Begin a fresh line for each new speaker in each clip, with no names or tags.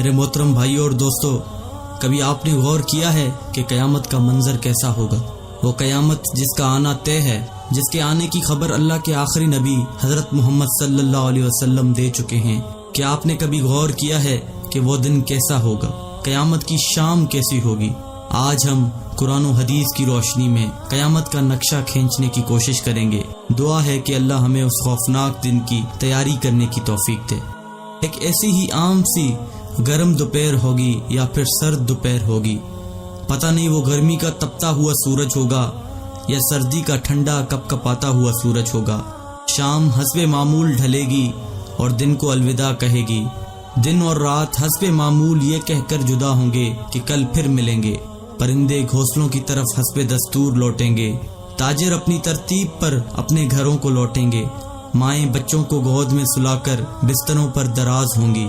میرے محترم بھائیوں اور دوستوں، کبھی آپ نے غور کیا ہے کہ قیامت کا منظر کیسا ہوگا؟ وہ قیامت جس کا آنا طے ہے، جس کے آنے کی خبر اللہ کے آخری نبی حضرت محمد صلی اللہ علیہ وسلم دے چکے ہیں۔ کیا آپ نے کبھی غور کیا ہے کہ وہ دن کیسا ہوگا؟ قیامت کی شام کیسی ہوگی؟ آج ہم قرآن و حدیث کی روشنی میں قیامت کا نقشہ کھینچنے کی کوشش کریں گے۔ دعا ہے کہ اللہ ہمیں اس خوفناک دن کی تیاری کرنے کی توفیق دے۔ ایک ایسی ہی عام سی گرم دوپہر ہوگی یا پھر سرد دوپہر ہوگی، پتہ نہیں وہ گرمی کا تپتا ہوا سورج ہوگا یا سردی کا ٹھنڈا کپ کپاتا ہوا سورج ہوگا۔ شام حسب معمول ڈھلے گی اور دن کو الوداع کہے گی۔ دن اور رات حسب معمول یہ کہہ کر جدا ہوں گے کہ کل پھر ملیں گے۔ پرندے گھونسلوں کی طرف حسب دستور لوٹیں گے۔ تاجر اپنی ترتیب پر اپنے گھروں کو لوٹیں گے۔ مائیں بچوں کو گود میں سلا کر بستروں پر دراز ہوں گی۔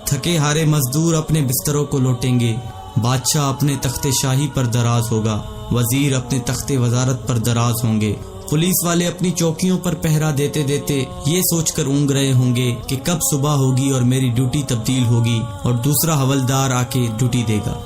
تھکے ہارے مزدور اپنے بستروں کو لوٹیں گے۔ بادشاہ اپنے تخت شاہی پر دراز ہوگا۔ وزیر اپنے تخت وزارت پر دراز ہوں گے۔ پولیس والے اپنی چوکیوں پر پہرا دیتے دیتے یہ سوچ کر اونگ رہے ہوں گے کہ کب صبح ہوگی اور میری ڈیوٹی تبدیل ہوگی اور دوسرا حوالدار آ کے ڈیوٹی دے گا۔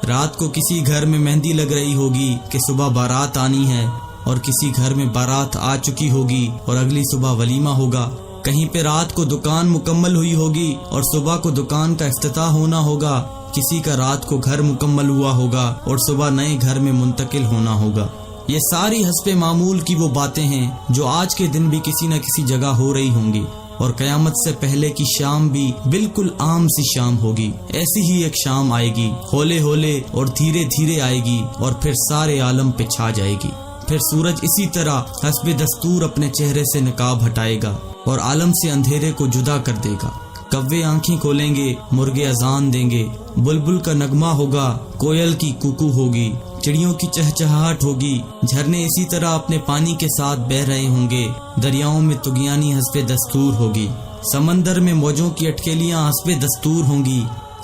رات کو کسی گھر میں مہندی لگ رہی ہوگی کہ صبح بارات آنی ہے، اور کسی گھر میں بارات آ چکی ہوگی اور اگلی صبح ولیمہ ہوگا۔ کہیں پہ رات کو دکان مکمل ہوئی ہوگی اور صبح کو دکان کا افتتاح ہونا ہوگا۔ کسی کا رات کو گھر مکمل ہوا ہوگا اور صبح نئے گھر میں منتقل ہونا ہوگا۔ یہ ساری حسب معمول کی وہ باتیں ہیں جو آج کے دن بھی کسی نہ کسی جگہ ہو رہی ہوں گی، اور قیامت سے پہلے کی شام بھی بالکل عام سی شام ہوگی۔ ایسی ہی ایک شام آئے گی، ہولے ہولے اور دھیرے دھیرے آئے گی اور پھر سارے عالم پہ چھا جائے گی۔ پھر سورج اسی طرح حسب دستور اپنے چہرے سے نقاب ہٹائے گا اور عالم سے اندھیرے کو جدا کر دے گا۔ کوے آنکھیں کھولیں گے، مرغے اذان دیں گے، بلبل کا نغمہ ہوگا، کوئل کی کوکو ہوگی، چڑیوں کی چہچہاہٹ ہوگی، جھرنے اسی طرح اپنے پانی کے ساتھ بہہ رہے ہوں گے، دریاؤں میں طغیانی حسب دستور ہوگی، سمندر میں موجوں کی اٹکیلیاں حسب دستور ہوں گی،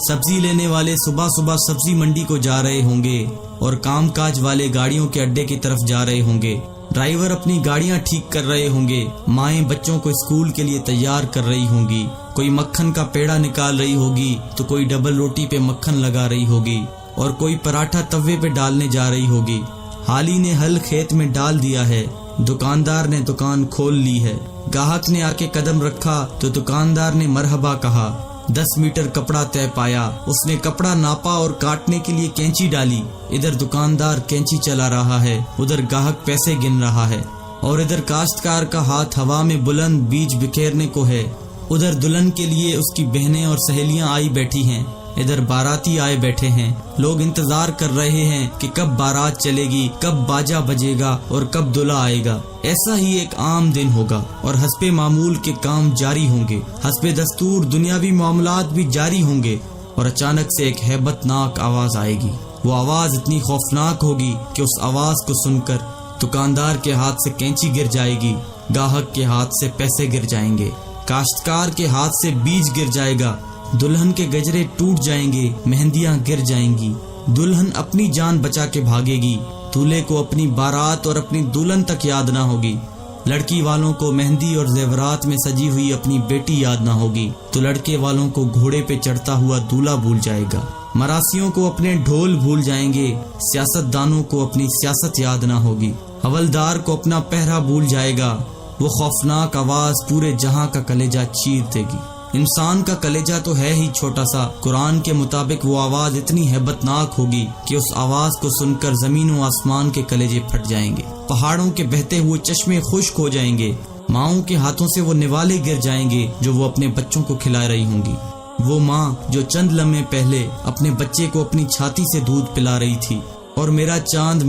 سبزی لینے والے صبح صبح سبزی منڈی کو جا رہے ہوں گے اور کام کاج والے گاڑیوں کے اڈے کی طرف جا رہے ہوں گے، ڈرائیور اپنی گاڑیاں ٹھیک کر رہے ہوں گے، مائیں بچوں کو اسکول کے لیے تیار کر رہی ہوں گی، کوئی مکھن کا پیڑا نکال رہی ہوگی تو کوئی ڈبل روٹی پہ مکھن لگا رہی ہوگی اور کوئی پراٹھا توے پہ ڈالنے جا رہی ہوگی۔ حالی نے ہل کھیت میں ڈال دیا ہے، دکاندار نے دکان کھول لی ہے، گاہک نے آ کے قدم رکھا تو دکاندار نے مرحبا کہا۔ 10 میٹر کپڑا طے پایا، اس نے کپڑا ناپا اور کاٹنے کے لیے کینچی ڈالی۔ ادھر دکاندار کینچی چلا رہا ہے، ادھر گاہک پیسے گن رہا ہے، اور ادھر کاشتکار کا ہاتھ ہوا میں بلند بیج بکھیرنے کو ہے۔ ادھر دلہن کے لیے اس کی بہنیں اور سہیلیاں آئی بیٹھی ہیں، ادھر باراتی آئے بیٹھے ہیں۔ لوگ انتظار کر رہے ہیں کہ کب بارات چلے گی، کب باجا بجے گا اور کب دلہا آئے گا۔ ایسا ہی ایک عام دن ہوگا اور حسب معمول کے کام جاری ہوں گے، حسب دستور دنیاوی معاملات بھی جاری ہوں گے، اور اچانک سے ایک ہیبت ناک آواز آئے گی۔ وہ آواز اتنی خوفناک ہوگی کہ اس آواز کو سن کر دکاندار کے ہاتھ سے کینچی گر جائے گی، گاہک کے ہاتھ سے پیسے گر جائیں گے، کاشتکار کے ہاتھ سے بیج گر جائے گا، دلہن کے گجرے ٹوٹ جائیں گے، مہندیاں گر جائیں گی، دلہن اپنی جان بچا کے بھاگے گی، دولہے کو اپنی بارات اور اپنی دلہن تک یاد نہ ہوگی، لڑکی والوں کو مہندی اور زیورات میں سجی ہوئی اپنی بیٹی یاد نہ ہوگی تو لڑکے والوں کو گھوڑے پہ چڑھتا ہوا دولہا بھول جائے گا، مراسیوں کو اپنے ڈھول بھول جائیں گے، سیاست دانوں کو اپنی سیاست یاد نہ ہوگی، حوالدار کو اپنا پہرا بھول جائے گا۔ وہ خوفناک آواز پورے جہاں کا کلیجہ چیر دے گی۔ انسان کا کلیجہ تو ہے ہی چھوٹا سا، قرآن کے مطابق وہ آواز اتنی ہیبت ناک ہوگی کہ اس آواز کو سن کر زمین و آسمان کے کلیجے پھٹ جائیں گے، پہاڑوں کے بہتے ہوئے چشمے خشک ہو جائیں گے، ماؤں کے ہاتھوں سے وہ نوالے گر جائیں گے جو وہ اپنے بچوں کو کھلا رہی ہوں گی۔ وہ ماں جو چند لمحے پہلے اپنے بچے کو اپنی چھاتی سے دودھ پلا رہی تھی اور میرا چاند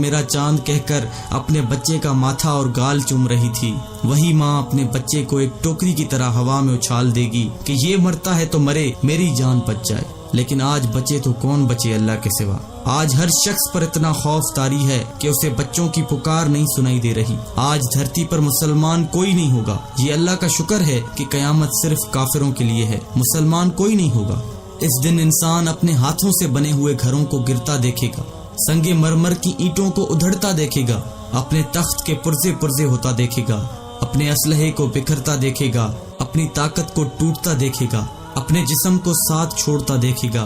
کہہ کر اپنے بچے کا ماتھا اور گال چوم رہی تھی، وہی ماں اپنے بچے کو ایک ٹوکری کی طرح ہوا میں اچھال دے گی کہ یہ مرتا ہے تو مرے، میری جان بچ جائے۔ لیکن آج بچے تو کون بچے اللہ کے سوا؟ آج ہر شخص پر اتنا خوف طاری ہے کہ اسے بچوں کی پکار نہیں سنائی دے رہی۔ آج دھرتی پر مسلمان کوئی نہیں ہوگا۔ یہ اللہ کا شکر ہے کہ قیامت صرف کافروں کے لیے ہے، مسلمان کوئی نہیں ہوگا۔ اس دن انسان اپنے ہاتھوں سے بنے ہوئے گھروں کو گرتا دیکھے گا، سنگ مرمر کی اینٹوں کو ادھڑتا دیکھے گا، اپنے تخت کے پرزے پرزے ہوتا دیکھے گا، اپنے اسلحے کو بکھرتا دیکھے گا، اپنی طاقت کو ٹوٹتا دیکھے گا، اپنے جسم کو ساتھ چھوڑتا دیکھے گا،